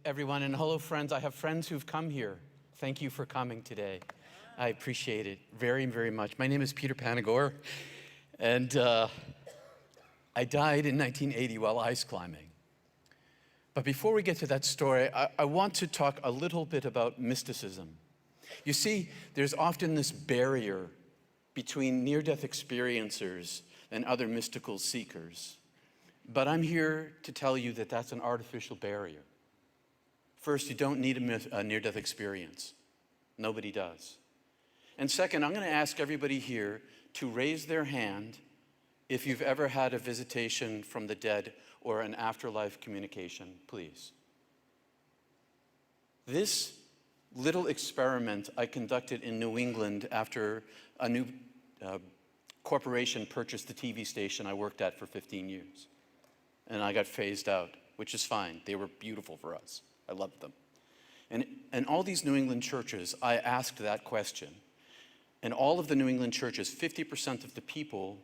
everyone, and hello, friends. I have friends who've come here. Thank you for coming today. I appreciate it very, very much. My name is Peter Panagore, and I died in 1980 while ice climbing. But before we get to that story, I want to talk a little bit about mysticism. You see, there's often this barrier between near-death experiencers and other mystical seekers. But I'm here to tell you that that's an artificial barrier. First, you don't need a near-death experience. Nobody does. And second, I'm going to ask everybody here to raise their hand if you've ever had a visitation from the dead or an afterlife communication, please. This little experiment I conducted in New England after a new corporation purchased the TV station I worked at for 15 years. And I got phased out, which is fine. They were beautiful for us. I loved them. And in all these New England churches, I asked that question. In all of the New England churches, 50% of the people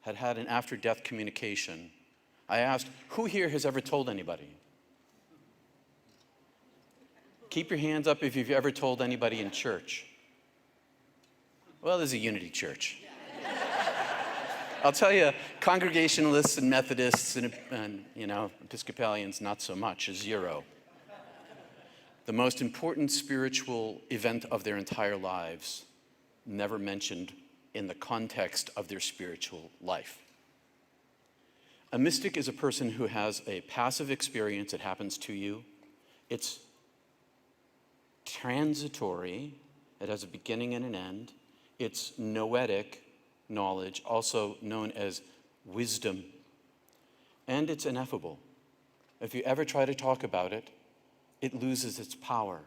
had had an after-death communication. I asked, who here has ever told anybody? Keep your hands up if you've ever told anybody in church. Well, there's a Unity church. I'll tell you, Congregationalists and Methodists and Episcopalians, not so much, is zero. The most important spiritual event of their entire lives, never mentioned in the context of their spiritual life. A mystic is a person who has a passive experience. It happens to you. It's transitory. It has a beginning and an end. It's noetic knowledge, also known as wisdom. And it's ineffable. If you ever try to talk about it, it loses its power.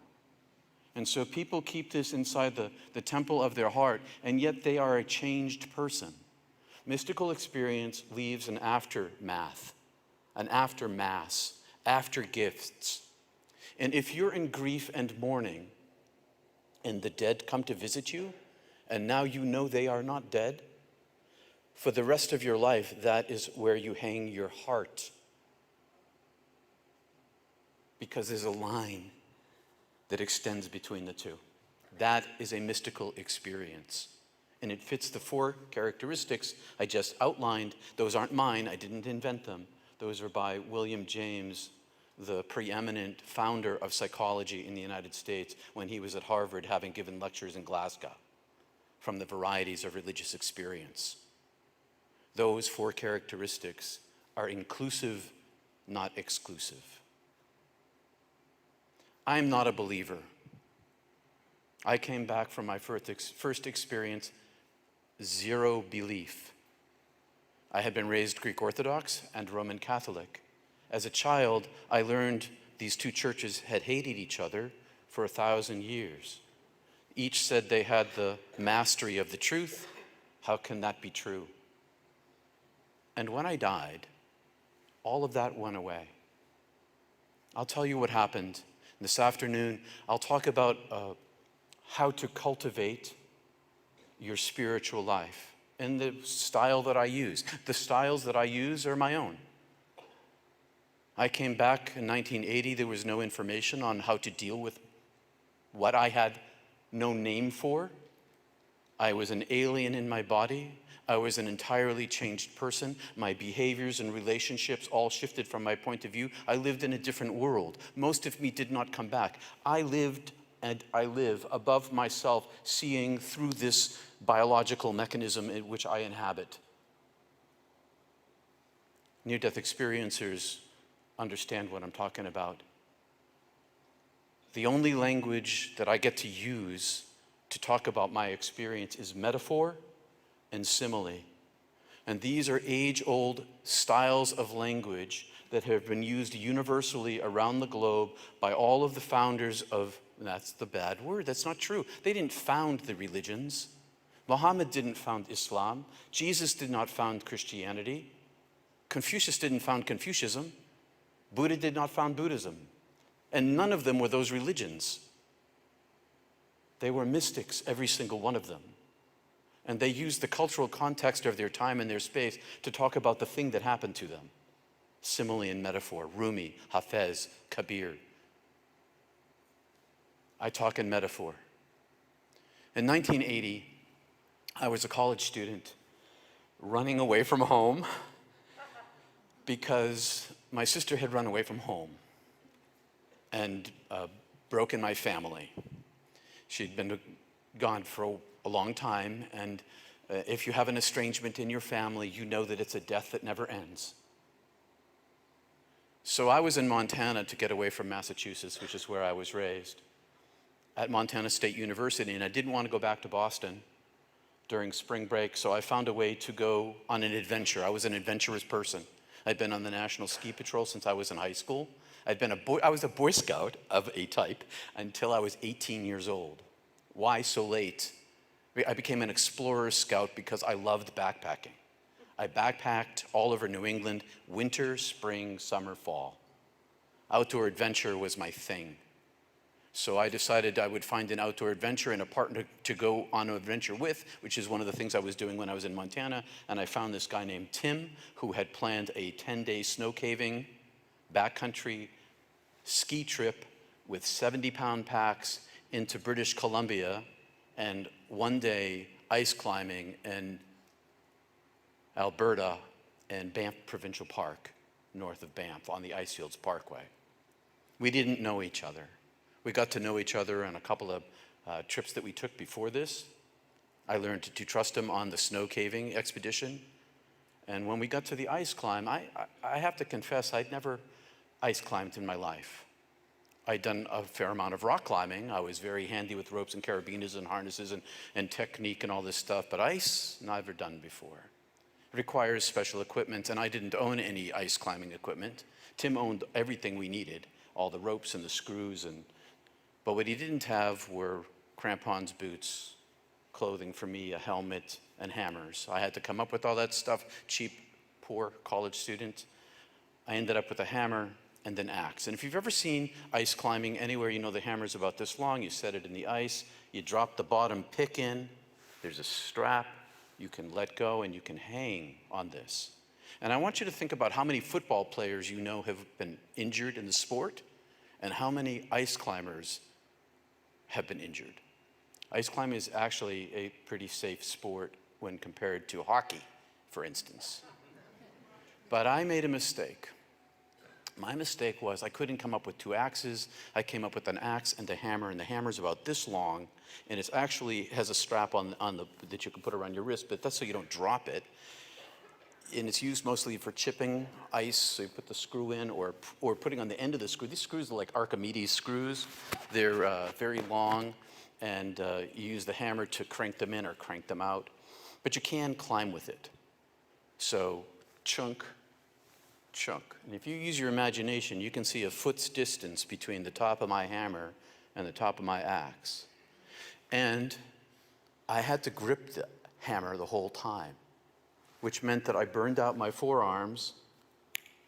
And so people keep this inside the temple of their heart, and yet they are a changed person. Mystical experience leaves an aftermath, an aftermass, after gifts. And if you're in grief and mourning, and the dead come to visit you, and now you know they are not dead, for the rest of your life, that is where you hang your heart. Because there's a line that extends between the two. That is a mystical experience. And it fits the 4 characteristics I just outlined. Those aren't mine, I didn't invent them. Those are by William James, the preeminent founder of psychology in the United States, when he was at Harvard having given lectures in Glasgow from the varieties of religious experience. Those 4 characteristics are inclusive, not exclusive. I'm not a believer. I came back from my first experience, zero belief. I had been raised Greek Orthodox and Roman Catholic. As a child, I learned these 2 churches had hated each other for 1,000 years. Each said they had the mastery of the truth. How can that be true? And when I died, all of that went away. I'll tell you what happened. This afternoon, I'll talk about how to cultivate your spiritual life and the style that I use. The styles that I use are my own. I came back in 1980. There was no information on how to deal with what I had no name for. I was an alien in my body. I was an entirely changed person. My behaviors and relationships all shifted from my point of view. I lived in a different world. Most of me did not come back. I lived and I live above myself, seeing through this biological mechanism in which I inhabit. Near-death experiencers understand what I'm talking about. The only language that I get to use to talk about my experience is metaphor and simile. And these are age-old styles of language that have been used universally around the globe by all of the founders of, that's the bad word, that's not true. They didn't found the religions. Muhammad didn't found Islam. Jesus did not found Christianity. Confucius didn't found Confucianism. Buddha did not found Buddhism. And none of them were those religions. They were mystics, every single one of them. And they used the cultural context of their time and their space to talk about the thing that happened to them. Simile and metaphor, Rumi, Hafez, Kabir. I talk in metaphor. In 1980, I was a college student running away from home because my sister had run away from home and broken my family. She'd been gone for a long time, and if you have an estrangement in your family, you know that it's a death that never ends. So I was in Montana to get away from Massachusetts, which is where I was raised, at Montana State University, and I didn't want to go back to Boston during spring break, so I found a way to go on an adventure. I was an adventurous person. I'd been on the National Ski Patrol since I was in high school. I was a Boy Scout of a type until I was 18 years old. Why so late? I became an explorer scout because I loved backpacking. I backpacked all over New England, winter, spring, summer, fall. Outdoor adventure was my thing. So I decided I would find an outdoor adventure and a partner to go on an adventure with, which is one of the things I was doing when I was in Montana. And I found this guy named Tim, who had planned a 10-day snow caving, backcountry ski trip with 70-pound packs into British Columbia and one day ice climbing in Alberta and Banff Provincial Park, north of Banff, on the Icefields Parkway. We didn't know each other. We got to know each other on a couple of trips that we took before this. I learned to trust him on the snow caving expedition. And when we got to the ice climb, I have to confess, I'd never ice climbed in my life. I'd done a fair amount of rock climbing. I was very handy with ropes and carabiners and harnesses and technique and all this stuff, but ice, never done before. It requires special equipment, and I didn't own any ice climbing equipment. Tim owned everything we needed, all the ropes and the screws, but what he didn't have were crampons, boots, clothing for me, a helmet, and hammers. I had to come up with all that stuff, cheap, poor college student. I ended up with a hammer and an axe. And if you've ever seen ice climbing anywhere, you know the hammer's about this long. You set it in the ice, you drop the bottom pick in, there's a strap, you can let go, and you can hang on this. And I want you to think about how many football players you know have been injured in the sport and how many ice climbers have been injured. Ice climbing is actually a pretty safe sport when compared to hockey, for instance. But I made a mistake. My mistake was I couldn't come up with two axes. I came up with an axe and a hammer, and the hammer's about this long, and it actually has a strap that you can put around your wrist, but that's so you don't drop it. And it's used mostly for chipping ice, so you put the screw in or putting on the end of the screw. These screws are like Archimedes screws. They're very long, and you use the hammer to crank them in or crank them out. But you can climb with it. So chunk, chunk. And if you use your imagination, you can see a foot's distance between the top of my hammer and the top of my axe. And I had to grip the hammer the whole time, which meant that I burned out my forearms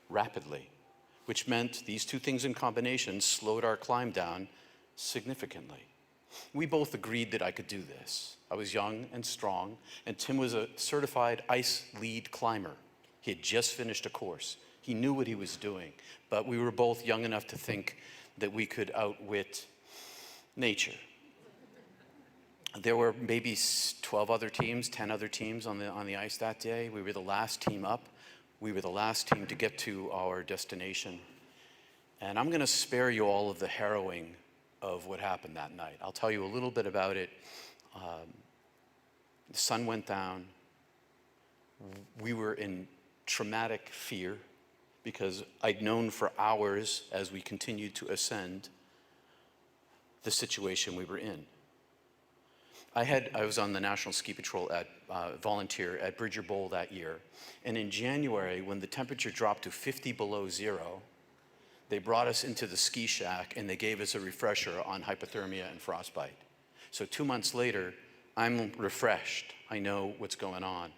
rapidly, which meant these two things in combination slowed our climb down significantly. We both agreed that I could do this. I was young and strong, and Tim was a certified ice lead climber. He had just finished a course. He knew what he was doing, but we were both young enough to think that we could outwit nature. There were maybe 12 other teams, 10 other teams on the ice that day. We were the last team up. We were the last team to get to our destination. And I'm going to spare you all of the harrowing of what happened that night. I'll tell you a little bit about it. The sun went down. We were in traumatic fear because I'd known for hours as we continued to ascend the situation we were in. I was on the National Ski Patrol at volunteer at Bridger Bowl that year. And in January, when the temperature dropped to 50 below zero, they brought us into the ski shack and they gave us a refresher on hypothermia and frostbite. So 2 months later, I'm refreshed. I know what's going on.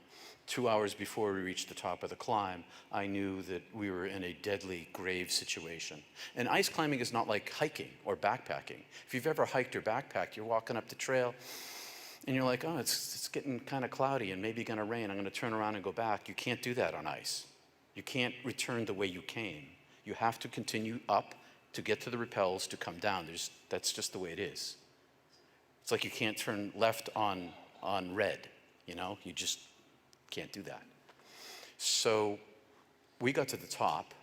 2 hours before we reached the top of the climb, I knew that we were in a deadly, grave situation. And ice climbing is not like hiking or backpacking. If you've ever hiked or backpacked, you're walking up the trail, and you're like, oh, it's getting kind of cloudy and maybe going to rain. I'm going to turn around and go back. You can't do that on ice. You can't return the way you came. You have to continue up to get to the rappels to come down. That's just the way it is. It's like you can't turn left on red, you know? You just can't do that. So we got to the top,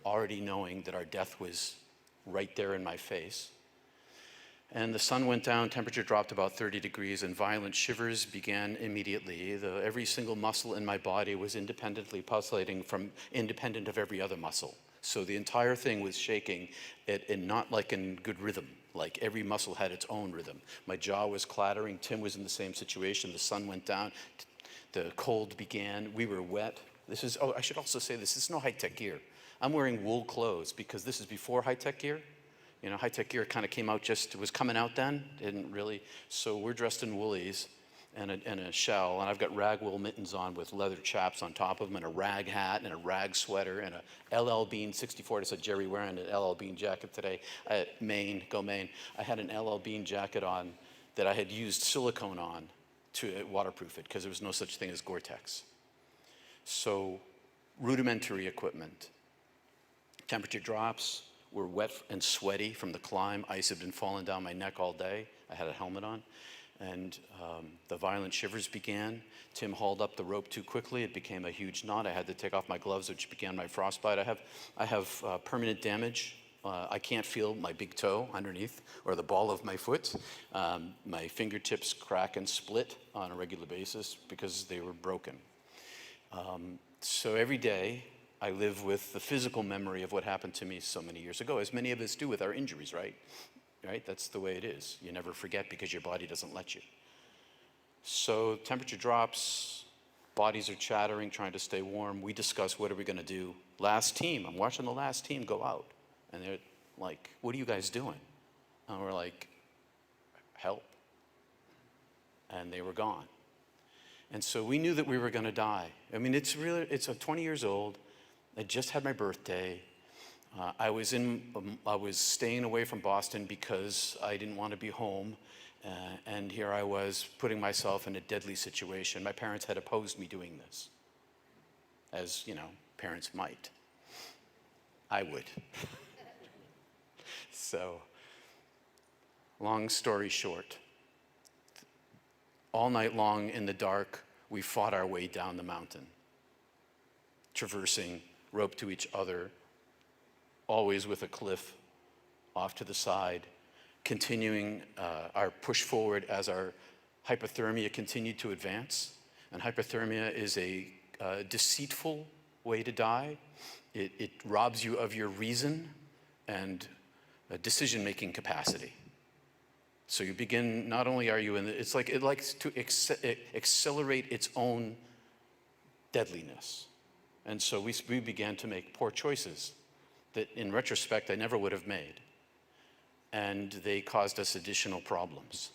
already knowing that our death was right there in my face. And the sun went down, temperature dropped about 30 degrees, and violent shivers began immediately. Every single muscle in my body was independently pulsating independent of every other muscle. So the entire thing was shaking, and not like in good rhythm. Like every muscle had its own rhythm. My jaw was clattering. Tim was in the same situation. The sun went down. The cold began. We were wet. I should also say this is no high-tech gear. I'm wearing wool clothes because this is before high-tech gear. You know, high-tech gear kind of came out it was coming out then, didn't really. So we're dressed in woolies and a shell, and I've got rag wool mittens on with leather chaps on top of them, and a rag hat and a rag sweater and a LL Bean 64. I saw Jerry wearing an LL Bean jacket today. Maine, go Maine. I had an LL Bean jacket on that I had used silicone on to waterproof it because there was no such thing as Gore-Tex. So rudimentary equipment. Temperature drops. We're wet and sweaty from the climb. Ice had been falling down my neck all day. I had a helmet on. And the violent shivers began. Tim hauled up the rope too quickly. It became a huge knot. I had to take off my gloves, which began my frostbite. I have permanent damage. I can't feel my big toe underneath or the ball of my foot. My fingertips crack and split on a regular basis because they were broken. So every day, I live with the physical memory of what happened to me so many years ago, as many of us do with our injuries, right? Right? That's the way it is. You never forget because your body doesn't let you. So temperature drops, bodies are chattering, trying to stay warm. We discuss what are we going to do. Last team, I'm watching the last team go out. And they're like, what are you guys doing? And we're like, help. And they were gone. And so we knew that we were going to die. I mean, it's 20 years old. I just had my birthday. I was staying away from Boston because I didn't want to be home. And here I was putting myself in a deadly situation. My parents had opposed me doing this, as, you know, parents might. I would. So, long story short, all night long in the dark, we fought our way down the mountain, traversing, rope to each other, always with a cliff off to the side, continuing our push forward as our hypothermia continued to advance. And hypothermia is a deceitful way to die. It robs you of your reason and decision-making capacity. So you begin, not only are you it likes to accelerate its own deadliness. And so we began to make poor choices that in retrospect I never would have made. And they caused us additional problems.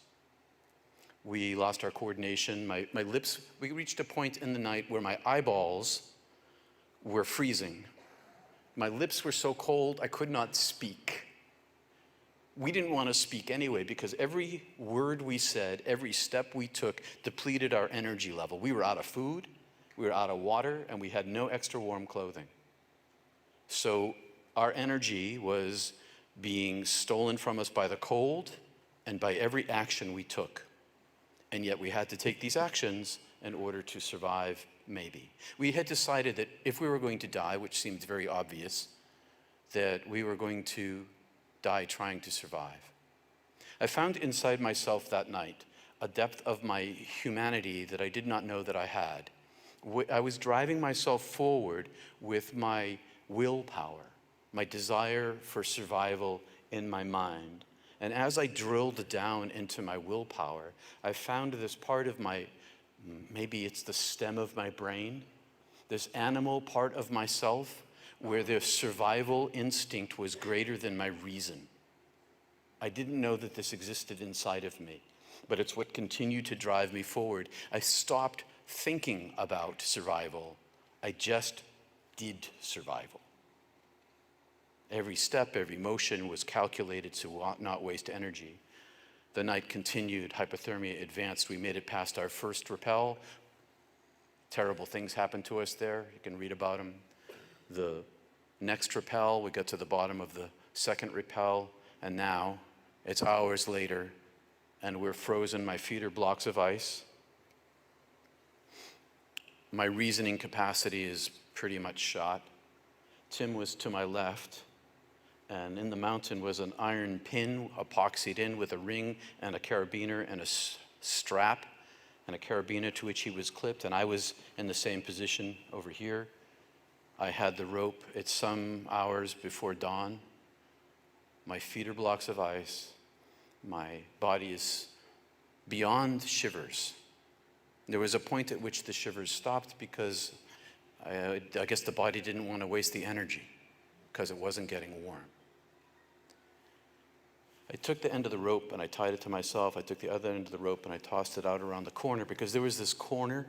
We lost our coordination. My lips, we reached a point in the night where my eyeballs were freezing. My lips were so cold I could not speak. We didn't want to speak anyway because every word we said, every step we took depleted our energy level. We were out of food, we were out of water, and we had no extra warm clothing. So our energy was being stolen from us by the cold and by every action we took. And yet we had to take these actions in order to survive, maybe. We had decided that if we were going to die, which seemed very obvious, that we were going to die trying to survive. I found inside myself that night a depth of my humanity that I did not know that I had. I was driving myself forward with my willpower, my desire for survival in my mind. And as I drilled down into my willpower, I found this part of maybe it's the stem of my brain, this animal part of myself where the survival instinct was greater than my reason. I didn't know that this existed inside of me, but it's what continued to drive me forward. I stopped thinking about survival. I just did survival. Every step, every motion was calculated to not waste energy. The night continued, hypothermia advanced. We made it past our first rappel. Terrible things happened to us there. You can read about them. The next rappel, we got to the bottom of the second rappel, and now it's hours later, and we're frozen. My feet are blocks of ice. My reasoning capacity is pretty much shot. Tim was to my left, and in the mountain was an iron pin epoxied in with a ring and a carabiner and a strap and a carabiner to which he was clipped, and I was in the same position over here. I had the rope. It's some hours before dawn. My feet are blocks of ice. My body is beyond shivers. There was a point at which the shivers stopped because I guess the body didn't want to waste the energy because it wasn't getting warm. I took the end of the rope and I tied it to myself. I took the other end of the rope and I tossed it out around the corner because there was this corner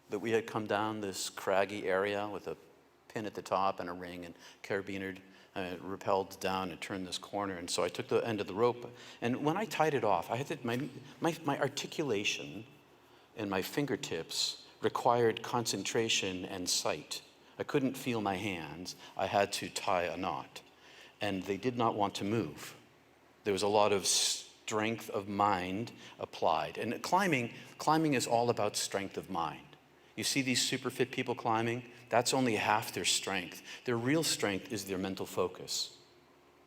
that we had come down, this craggy area with a pin at the top and a ring and carabinered, rappelled down and turned this corner. And so I took the end of the rope. And when I tied it off, I had my articulation and my fingertips required concentration and sight. I couldn't feel my hands. I had to tie a knot. And they did not want to move. There was a lot of strength of mind applied. And climbing is all about strength of mind. You see these super fit people climbing? That's only half their strength. Their real strength is their mental focus.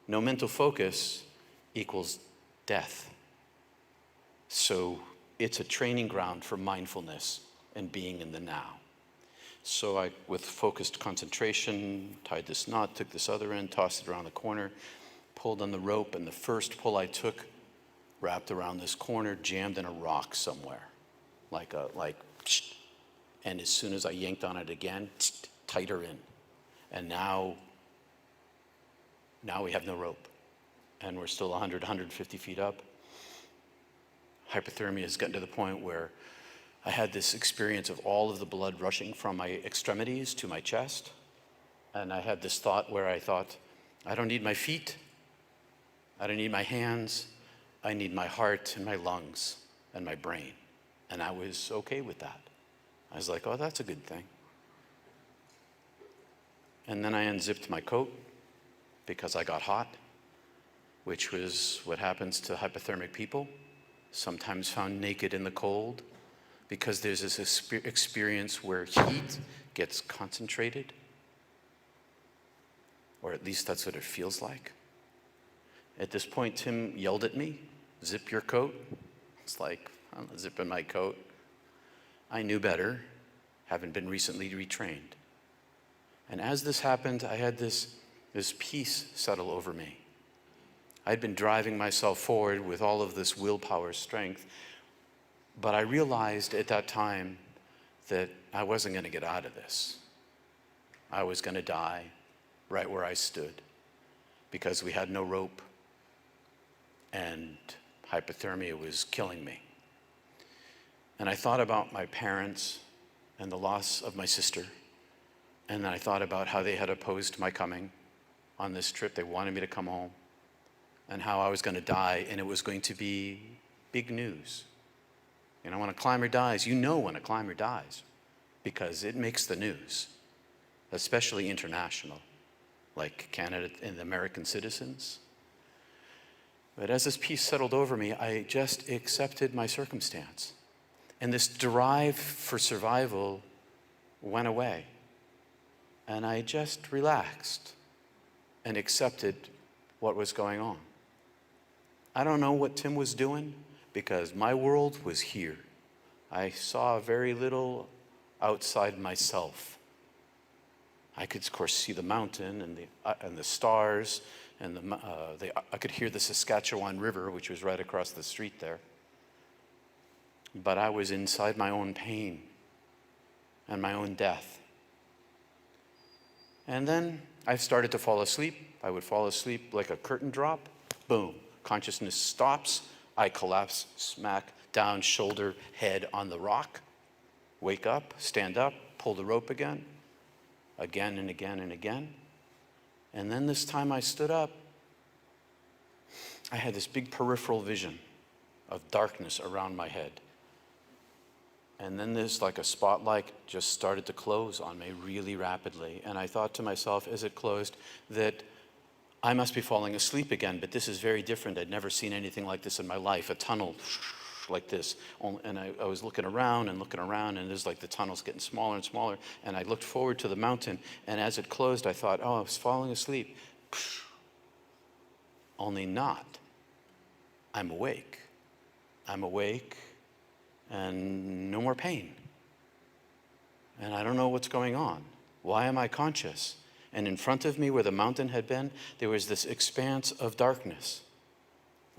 No mental focus equals death. So it's a training ground for mindfulness and being in the now. So I, with focused concentration, tied this knot, took this other end, tossed it around the corner, pulled on the rope, and the first pull I took wrapped around this corner, jammed in a rock somewhere, and as soon as I yanked on it again, tighter in. And now we have no rope, and we're still 100, 150 feet up. Hypothermia has gotten to the point where I had this experience of all of the blood rushing from my extremities to my chest, and I had this thought where I thought, I don't need my feet, I don't need my hands, I need my heart and my lungs and my brain. And I was okay with that. I was like, oh, that's a good thing. And then I unzipped my coat because I got hot, which was what happens to hypothermic people, sometimes found naked in the cold, because there's this experience where heat gets concentrated, or at least that's what it feels like. At this point, Tim yelled at me, zip your coat. It's like, I'm not zipping my coat. I knew better, having been recently retrained. And as this happened, I had this peace settle over me. I'd been driving myself forward with all of this willpower strength, but I realized at that time that I wasn't going to get out of this. I was going to die right where I stood because we had no rope and hypothermia was killing me. And I thought about my parents and the loss of my sister. And then I thought about how they had opposed my coming on this trip. They wanted me to come home. And how I was going to die, and it was going to be big news. You know, when a climber dies, you know when a climber dies because it makes the news, especially international, like Canada and the American citizens. But as this peace settled over me, I just accepted my circumstance. And this drive for survival went away. And I just relaxed and accepted what was going on. I don't know what Tim was doing because my world was here. I saw very little outside myself. I could, of course, see the mountain and the stars, and I could hear the Saskatchewan River, which was right across the street there. But I was inside my own pain and my own death. And then I started to fall asleep. I would fall asleep like a curtain drop. Boom. Consciousness stops. I collapse, smack down, shoulder, head on the rock. Wake up, stand up, pull the rope again and again and again. And then this time I stood up. I had this big peripheral vision of darkness around my head. And then this, like a spotlight, just started to close on me really rapidly. And I thought to myself as it closed that I must be falling asleep again, but this is very different. I'd never seen anything like this in my life, a tunnel like this. And I was looking around, and it was like the tunnel's getting smaller and smaller. And I looked forward to the mountain, and as it closed, I thought, oh, I was falling asleep. Only not. I'm awake. I'm awake, and no more pain. And I don't know what's going on. Why am I conscious? And in front of me, where the mountain had been, there was this expanse of darkness.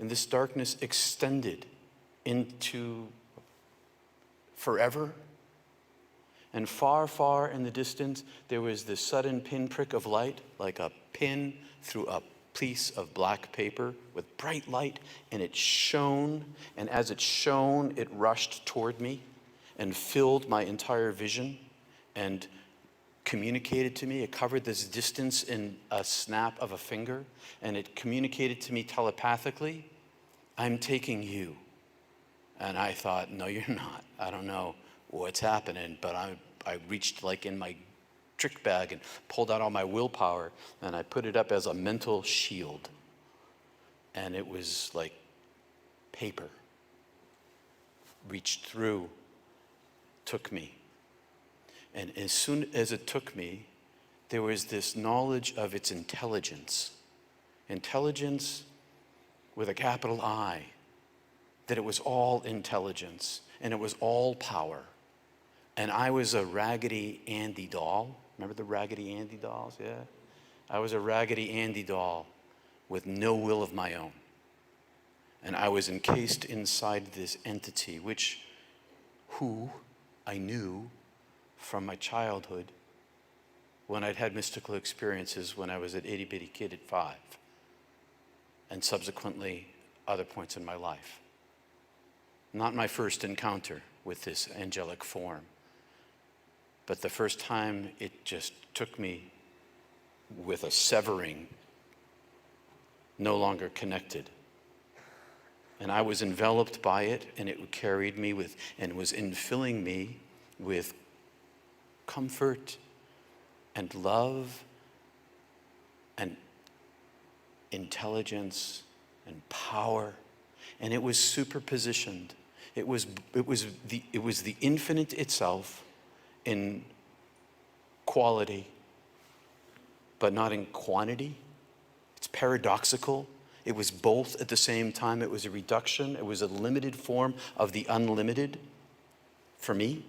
And this darkness extended into forever. And far, far in the distance, there was this sudden pinprick of light, like a pin through a piece of black paper with bright light, and it shone. And as it shone, it rushed toward me and filled my entire vision and communicated to me. It covered this distance in a snap of a finger, and it communicated to me telepathically, I'm taking you. And I thought, no, you're not. I don't know what's happening, but I reached like in my trick bag and pulled out all my willpower, and I put it up as a mental shield. And it was like paper. Reached through, took me. And as soon as it took me, there was this knowledge of its intelligence. Intelligence with a capital I. That it was all intelligence, and it was all power. And I was a Raggedy Andy doll. Remember the Raggedy Andy dolls? Yeah. I was a Raggedy Andy doll with no will of my own. And I was encased inside this entity, who I knew from my childhood when I'd had mystical experiences when I was an itty-bitty kid at 5, and subsequently other points in my life. Not my first encounter with this angelic form, but the first time it just took me with a severing, no longer connected. And I was enveloped by it, and it carried me with, and was infilling me with comfort and love and intelligence and power. And it was superpositioned. It was the infinite itself in quality, but not in quantity. It's paradoxical. It was both at the same time. It was a reduction. It was a limited form of the unlimited for me.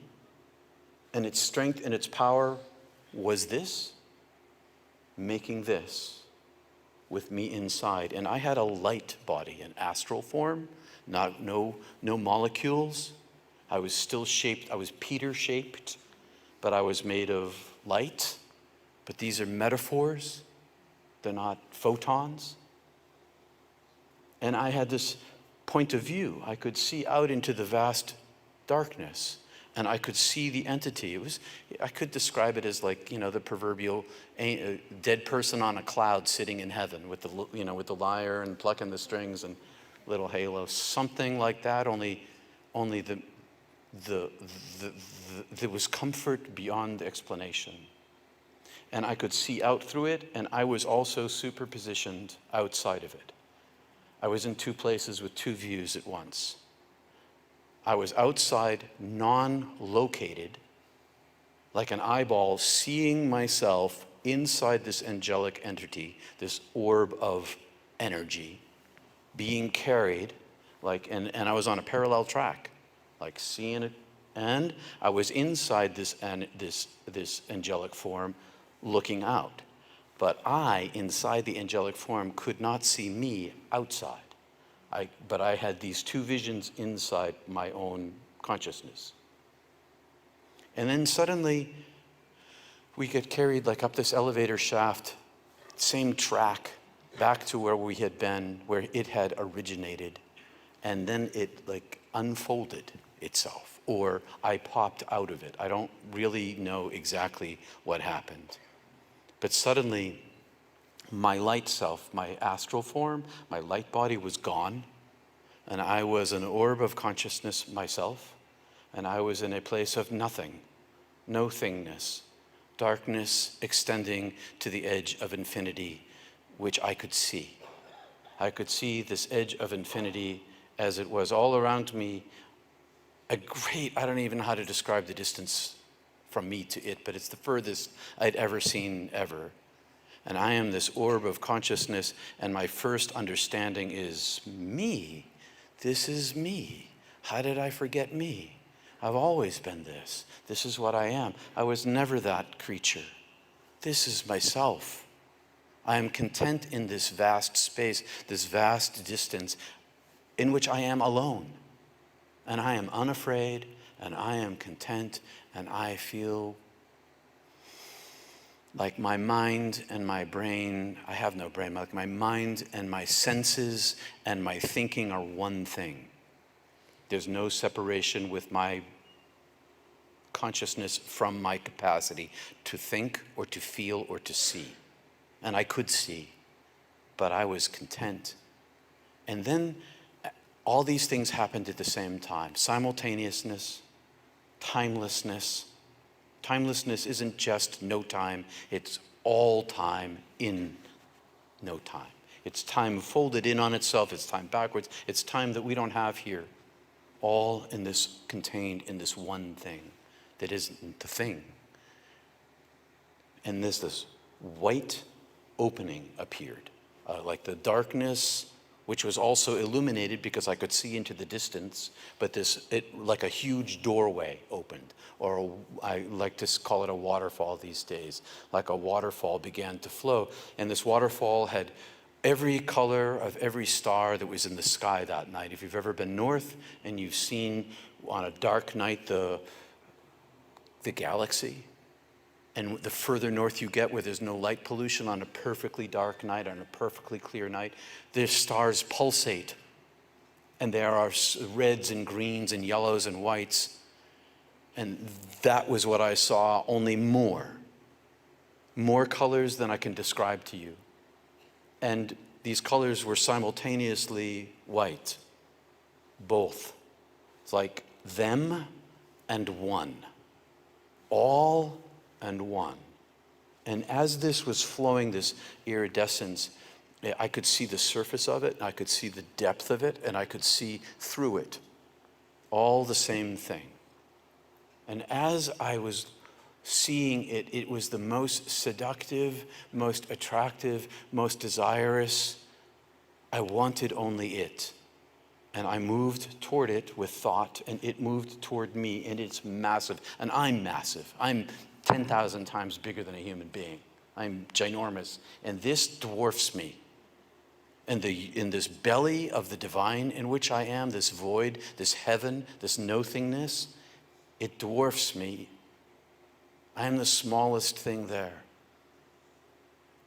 And its strength and its power was this, making this with me inside. And I had a light body, an astral form, no molecules. I was still shaped, I was Peter shaped, but I was made of light. But these are metaphors, they're not photons. And I had this point of view. I could see out into the vast darkness, and I could see the entity. I could describe it as like, the proverbial dead person on a cloud sitting in heaven with the lyre and plucking the strings and little halo, something like that. Only there was comfort beyond explanation, and I could see out through it, and I was also superpositioned outside of it. I was in two places with two views at once. I was outside, non-located, like an eyeball seeing myself inside this angelic entity, this orb of energy, being carried, and I was on a parallel track, like seeing it, and I was inside this angelic form, looking out. But I, inside the angelic form, could not see me outside. But I had these two visions inside my own consciousness. And then suddenly, we get carried like up this elevator shaft, same track, back to where we had been, where it had originated. And then it like unfolded itself, or I popped out of it. I don't really know exactly what happened. But suddenly, my light self, my astral form, my light body was gone, and I was an orb of consciousness myself, and I was in a place of nothing, no thingness, darkness extending to the edge of infinity, which I could see. I could see this edge of infinity as it was all around me. I don't even know how to describe the distance from me to it, but it's the furthest I'd ever seen ever. And I am this orb of consciousness, and my first understanding is me. This is me. How did I forget me? I've always been this. This is what I am. I was never that creature. This is myself. I am content in this vast space, this vast distance in which I am alone. And I am unafraid, and I am content, and I feel like my mind and my brain, I have no brain, like my mind and my senses and my thinking are one thing. There's no separation with my consciousness from my capacity to think or to feel or to see. And I could see, but I was content. And then all these things happened at the same time. Simultaneousness, timelessness. Timelessness isn't just no time, it's all time in no time. It's time folded in on itself, it's time backwards, it's time that we don't have here. All in this, contained in this one thing that isn't the thing. And this white opening appeared, like the darkness, which was also illuminated because I could see into the distance, but like a huge doorway opened, or I like to call it a waterfall these days. Like a waterfall began to flow, and this waterfall had every color of every star that was in the sky that night. If you've ever been north and you've seen on a dark night the galaxy, and the further north you get where there's no light pollution, on a perfectly dark night, on a perfectly clear night, the stars pulsate. And there are reds and greens and yellows and whites. And that was what I saw, only more. More colors than I can describe to you. And these colors were simultaneously white. Both. It's like them and one. All and one. And as this was flowing, this iridescence, I could see the surface of it, I could see the depth of it, and I could see through it. All the same thing. And as I was seeing it, it was the most seductive, most attractive, most desirous. I wanted only it. And I moved toward it with thought, and it moved toward me, and it's massive. And I'm massive. I'm 10,000 times bigger than a human being. I'm ginormous. And this dwarfs me. And in this belly of the divine in which I am, this void, this heaven, this nothingness, it dwarfs me. I am the smallest thing there.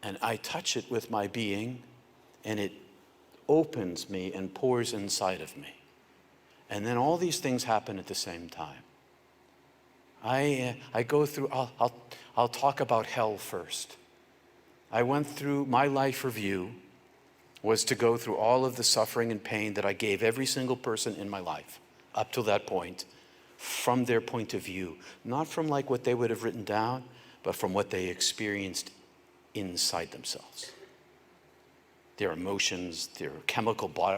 And I touch it with my being, and it opens me and pours inside of me. And then all these things happen at the same time. I go through, I'll talk about hell first. I went through, my life review was to go through all of the suffering and pain that I gave every single person in my life up till that point, from their point of view. Not from like what they would have written down, but from what they experienced inside themselves. Their emotions, their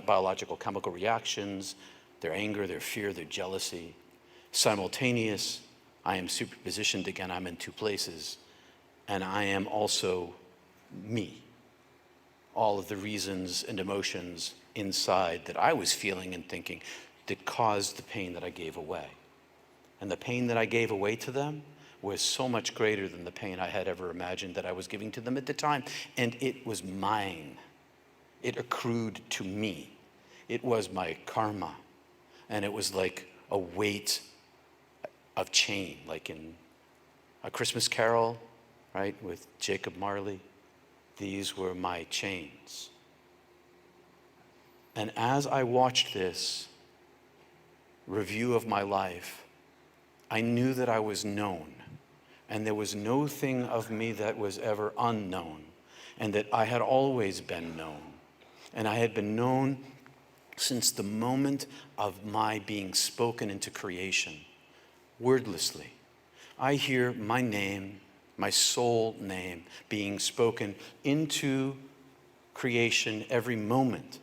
biological chemical reactions, their anger, their fear, their jealousy. Simultaneous, I am superpositioned again, I'm in two places, and I am also me. All of the reasons and emotions inside that I was feeling and thinking that caused the pain that I gave away. And the pain that I gave away to them was so much greater than the pain I had ever imagined that I was giving to them at the time. And it was mine. It accrued to me. It was my karma. And it was like a weight of chain, like in A Christmas Carol, right, with Jacob Marley. These were my chains. And as I watched this review of my life, I knew that I was known, and there was no thing of me that was ever unknown, and that I had always been known. And I had been known since the moment of my being spoken into creation, wordlessly. I hear my name, my soul name, being spoken into creation, every moment,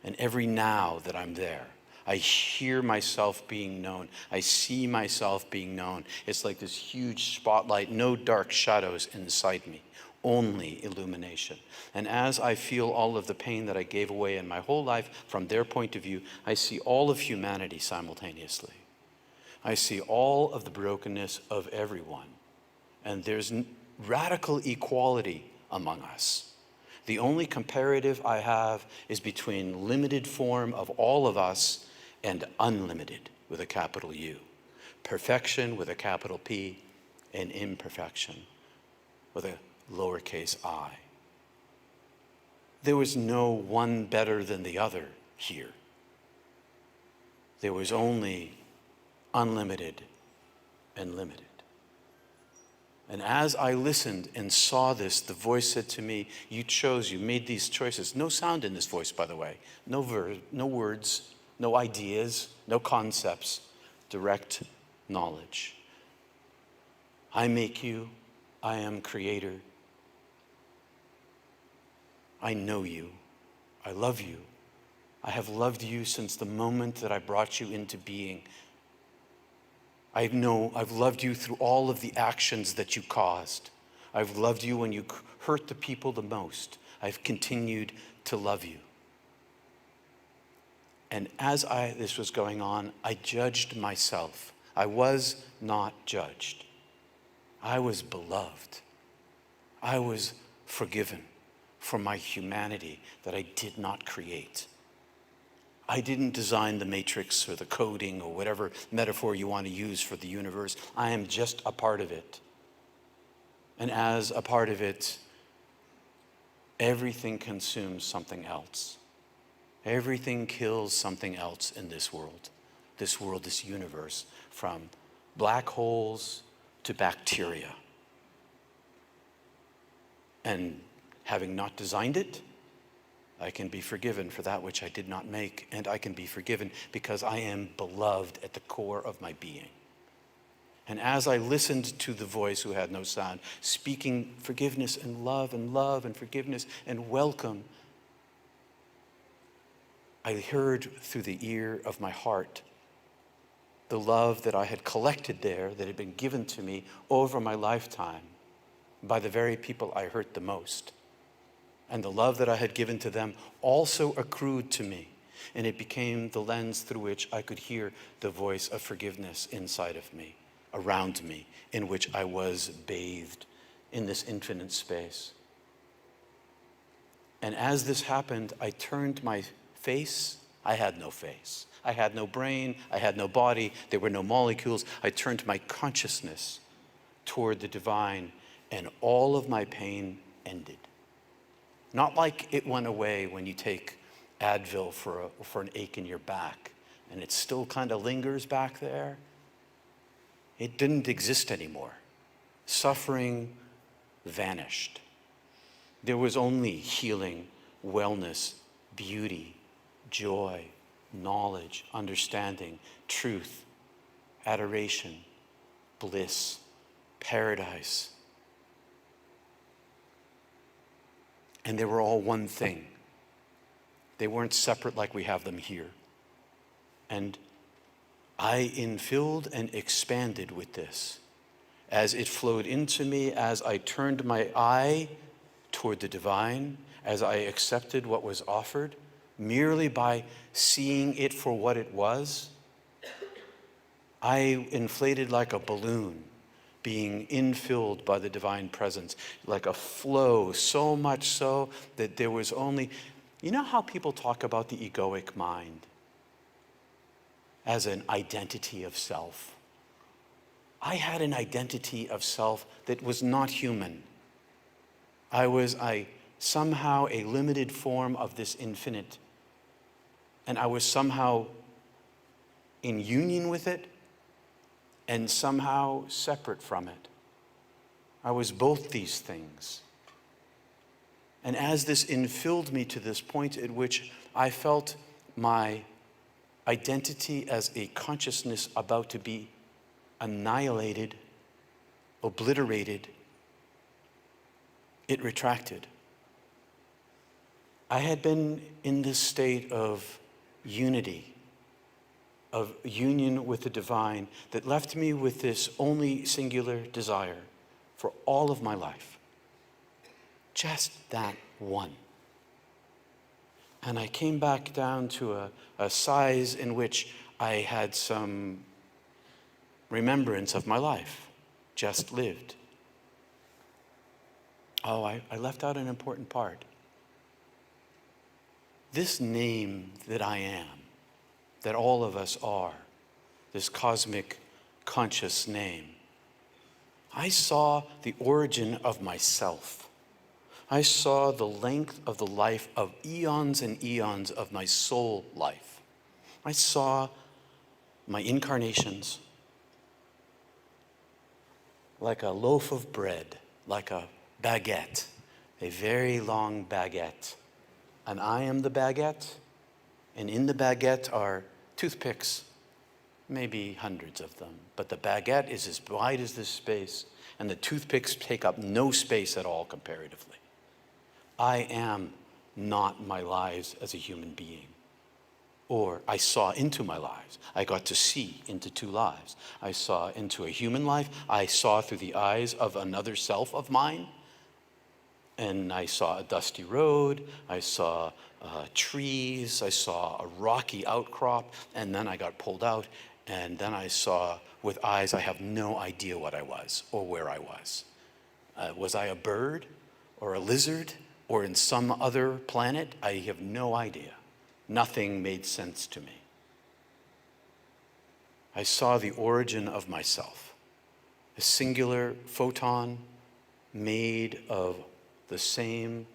and every now that I'm there. I hear myself being known. I see myself being known. It's like this huge spotlight, no dark shadows inside me, only illumination. And as I feel all of the pain that I gave away in my whole life from their point of view, I see all of humanity simultaneously. I see all of the brokenness of everyone. And there's radical equality among us. The only comparative I have is between limited form of all of us and unlimited with a capital U. Perfection with a capital P, and imperfection with a lowercase I. There was no one better than the other here. There was only unlimited and limited. And as I listened and saw this, the voice said to me, you made these choices. No sound in this voice, by the way. No words, no ideas, no concepts. Direct knowledge. I make you. I am creator. I know you. I love you. I have loved you since the moment that I brought you into being. I've loved you through all of the actions that you caused. I've loved you when you hurt the people the most. I've continued to love you. And as this was going on, I judged myself. I was not judged. I was beloved. I was forgiven for my humanity that I did not create. I didn't design the matrix or the coding or whatever metaphor you want to use for the universe. I am just a part of it. And as a part of it, everything consumes something else. Everything kills something else in this world, this universe, from black holes to bacteria. And having not designed it, I can be forgiven for that which I did not make, and I can be forgiven because I am beloved at the core of my being. And as I listened to the voice who had no sound, speaking forgiveness and love and forgiveness and welcome, I heard through the ear of my heart the love that I had collected there, that had been given to me over my lifetime by the very people I hurt the most. And the love that I had given to them also accrued to me. And it became the lens through which I could hear the voice of forgiveness inside of me, around me, in which I was bathed in this infinite space. And as this happened, I turned my face. I had no face. I had no brain. I had no body. There were no molecules. I turned my consciousness toward the divine, and all of my pain ended. Not like it went away when you take Advil for an ache in your back and it still kind of lingers back there. It didn't exist anymore. Suffering vanished. There was only healing, wellness, beauty, joy, knowledge, understanding, truth, adoration, bliss, paradise. And they were all one thing. They weren't separate like we have them here. And I infilled and expanded with this as it flowed into me, as I turned my eye toward the divine, as I accepted what was offered, merely by seeing it for what it was. I inflated like a balloon, being infilled by the divine presence, like a flow, so much so that there was only, you know how people talk about the egoic mind as an identity of self? I had an identity of self that was not human. I was somehow a limited form of this infinite, and I was somehow in union with it and somehow separate from it. I was both these things. And as this infilled me to this point at which I felt my identity as a consciousness about to be annihilated, obliterated, it retracted. I had been in this state of unity, of union with the divine, that left me with this only singular desire for all of my life. Just that one. And I came back down to a size in which I had some remembrance of my life, just lived. Oh, I left out an important part. This name that I am, that all of us are, this cosmic conscious name, I saw the origin of myself. I saw the length of the life of eons and eons of my soul life. I saw my incarnations like a loaf of bread, like a baguette, a very long baguette. And I am the baguette, and in the baguette are toothpicks, maybe hundreds of them. But the baguette is as wide as this space, and the toothpicks take up no space at all comparatively. I am not my lives as a human being. Or I saw into my lives. I got to see into two lives. I saw into a human life. I saw through the eyes of another self of mine. And I saw a dusty road. I saw trees. I saw a rocky outcrop. And then I got pulled out. And then I saw with eyes I have no idea what I was or where I was. Was I a bird or a lizard or in some other planet? I have no idea. Nothing made sense to me. I saw the origin of myself, a singular photon made of the same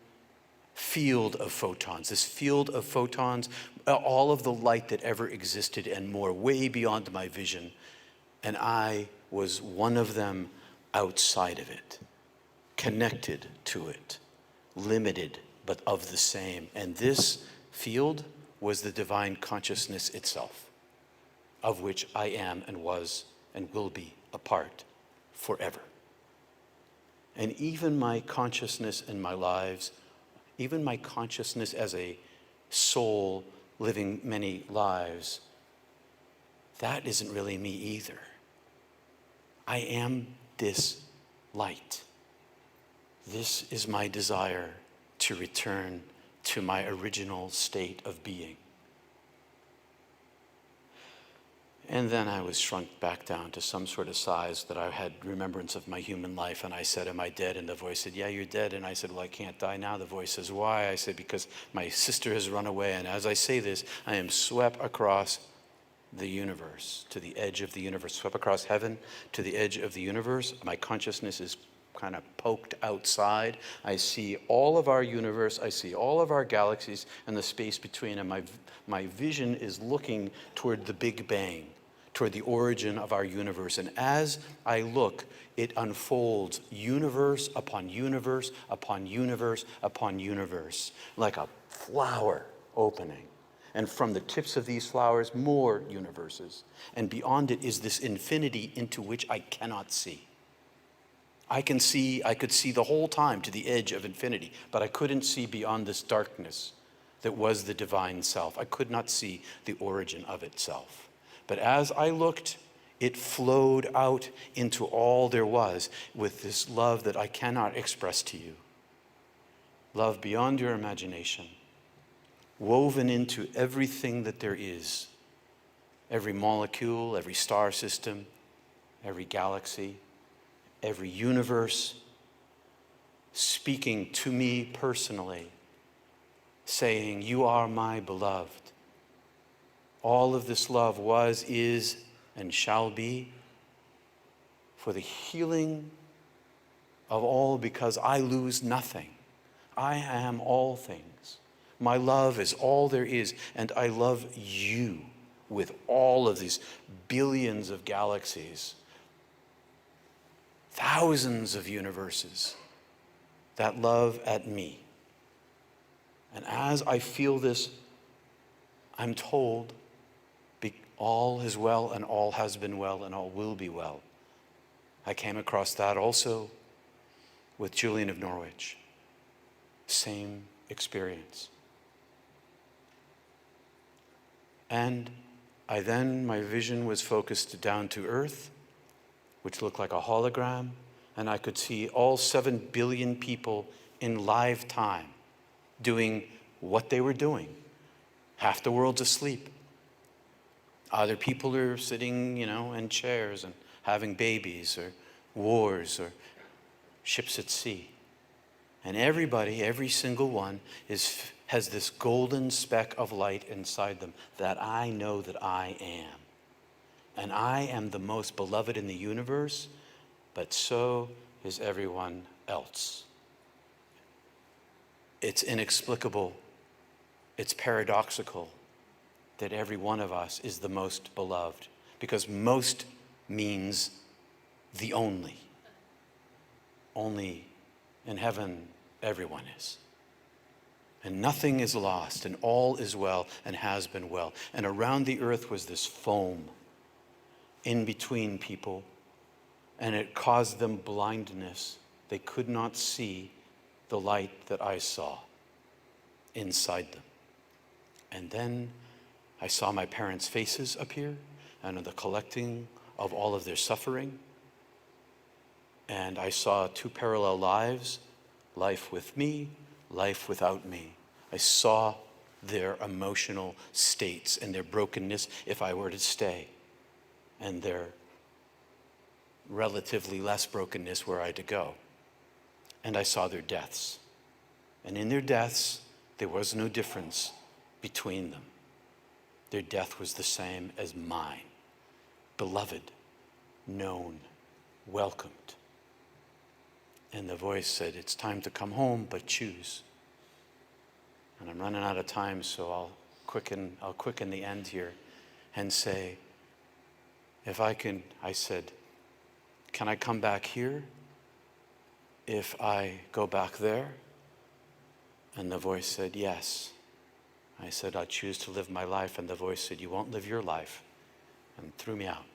field of photons. This field of photons, all of the light that ever existed and more, way beyond my vision. And I was one of them outside of it, connected to it, limited, but of the same. And this field was the divine consciousness itself, of which I am and was and will be a part forever. And even my consciousness in my lives, even my consciousness as a soul living many lives, that isn't really me either. I am this light. This is my desire to return to my original state of being. And then I was shrunk back down to some sort of size that I had remembrance of my human life. And I said, am I dead? And the voice said, yeah, you're dead. And I said, well, I can't die now. The voice says, why? I said, because my sister has run away. And as I say this, I am swept across the universe, to the edge of the universe, swept across heaven to the edge of the universe. My consciousness is kind of poked outside. I see all of our universe. I see all of our galaxies and the space between. And my vision is looking toward the Big Bang, toward the origin of our universe. And as I look, it unfolds universe upon universe upon universe upon universe, like a flower opening. And from the tips of these flowers, more universes. And beyond it is this infinity into which I cannot see. I could see the whole time to the edge of infinity, but I couldn't see beyond this darkness that was the divine self. I could not see the origin of itself. But as I looked, it flowed out into all there was with this love that I cannot express to you. Love beyond your imagination, woven into everything that there is, every molecule, every star system, every galaxy, every universe, speaking to me personally, saying, you are my beloved. All of this love was, is, and shall be for the healing of all, because I lose nothing. I am all things. My love is all there is, and I love you with all of these billions of galaxies, thousands of universes that love at me. And as I feel this, I'm told all is well and all has been well and all will be well. I came across that also with Julian of Norwich. Same experience. And my vision was focused down to earth, which looked like a hologram, and I could see all 7 billion people in live time doing what they were doing. Half the world's asleep. Other people are sitting, in chairs and having babies, or wars, or ships at sea. And everybody, every single one, has this golden speck of light inside them that I know that I am. And I am the most beloved in the universe, but so is everyone else. It's inexplicable, it's paradoxical that every one of us is the most beloved, because most means the only. Only in heaven, everyone is. And nothing is lost, and all is well, and has been well. And around the earth was this foam in between people, and it caused them blindness. They could not see the light that I saw inside them. And then I saw my parents' faces appear, and the collecting of all of their suffering. And I saw 2 parallel lives, life with me, life without me. I saw their emotional states and their brokenness if I were to stay, and their relatively less brokenness were I to go. And I saw their deaths. And in their deaths, there was no difference between them. Their death was the same as mine. Beloved, known, welcomed. And the voice said, it's time to come home, but choose. And I'm running out of time, so I'll quicken the end here and say, I said, can I come back here if I go back there? And the voice said, yes. I said, I choose to live my life. And the voice said, you won't live your life. And threw me out.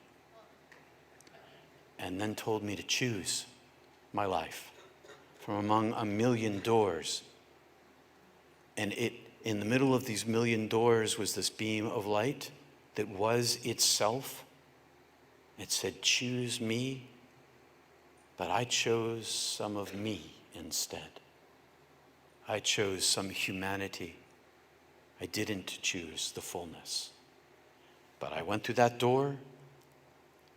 And then told me to choose my life from among 1,000,000 doors. And in the middle of these 1,000,000 doors was this beam of light that was itself. It said, choose me, but I chose some of me instead. I chose some humanity. I didn't choose the fullness. But I went through that door,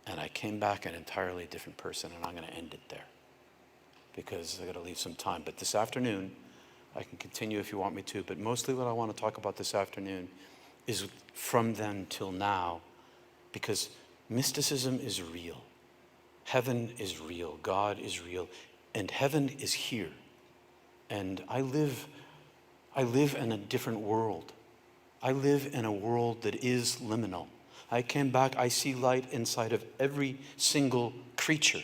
and I came back an entirely different person, and I'm going to end it there because I got to leave some time. But this afternoon, I can continue if you want me to, but mostly what I want to talk about this afternoon is from then till now, because mysticism is real. Heaven is real. God is real. And heaven is here. And I live in a different world. I live in a world that is liminal. I came back, I see light inside of every single creature,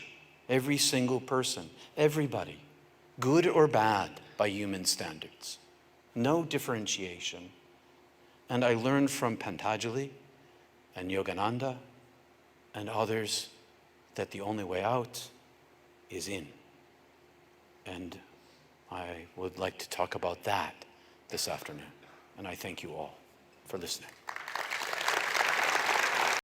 every single person, everybody, good or bad by human standards. No differentiation. And I learned from Panagore and Yogananda and others that the only way out is in. And I would like to talk about that this afternoon. And I thank you all for listening.